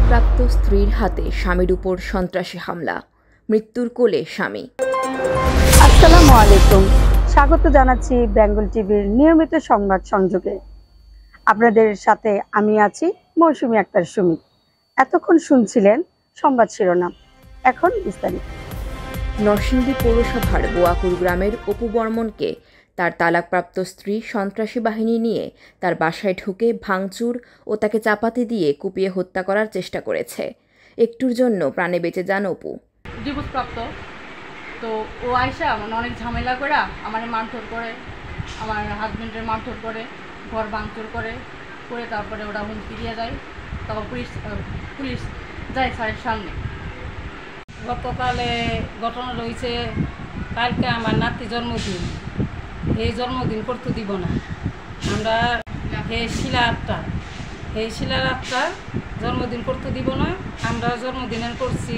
তালাকপ্রাপ্ত স্ত্রীর হাতে স্বামীর উপর সন্ত্রাসী হামলা, মৃত্যুর কোলে স্বামী। আসসালামু আলাইকুম, স্বাগত জানাচ্ছি বেঙ্গল টিভির নিয়মিত সংবাদ সংযোগে। আপনাদের সাথে আমি আছি মৌসুমী আক্তার সুমি। এতক্ষণ শুনছিলেন সংবাদ শিরোনাম, এখন বিস্তারিত। নরসিংদী পৌরসভার বোয়াকুর গ্রামের অপু বর্মনকে তার তালাকপ্রাপ্ত স্ত্রী সন্ত্রাসী বাহিনী নিয়ে তার বাসায় ঢুকে ভাঙচুর ও তাকে চাপাতি দিয়ে কুপিয়ে হত্যা করার চেষ্টা করেছে। একটুর জন্য প্রাণে বেঁচে যান অপু। ডিভোর্সপ্রাপ্ত, তো ও আয়সা মানে অনেক ঝামেলা করে আমার মারধর করে, আমার হাজব্যান্ডের মারধর করে, ঘর ভাঙচুর করে, তারপরে ওরা হুমকি দিয়ে যায়। তারপর পুলিশ যায় স্যারের সামনে। গতকালে ঘটনা রয়েছে, কালকে আমার নাতি জন্মদিন, এই জন্মদিন করতে দিব না আমরা, এই শিলার আত্মা জন্মদিন করতে দিব না আমরা। জন্মদিনের করছি,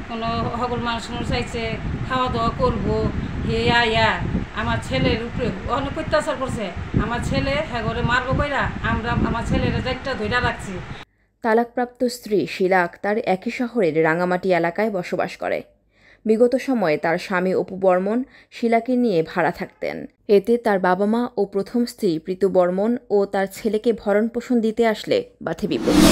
কোনো সকল মানুষ চাইছে খাওয়া দাওয়া করবো, হে আয়া আমার ছেলের উপরে অনেক অত্যাচার করছে। আমার ছেলে হ্যাঁ করে মারবো কইরা আমরা আমার ছেলের একটা ধৈর্য রাখছি। তালাকপ্রাপ্ত স্ত্রী শিলা আক্তার একই শহরের রাঙামাটি এলাকায় বসবাস করে। বিগত সময়ে তার স্বামী অপু বর্মন শিলাকে নিয়ে ভাড়া থাকতেন। এতে তার বাবা মা ও প্রথম স্ত্রী প্রীতু বর্মন ও তার ছেলেকে ভরণ পোষণ দিতে আসলে বাধে বিপত্তি।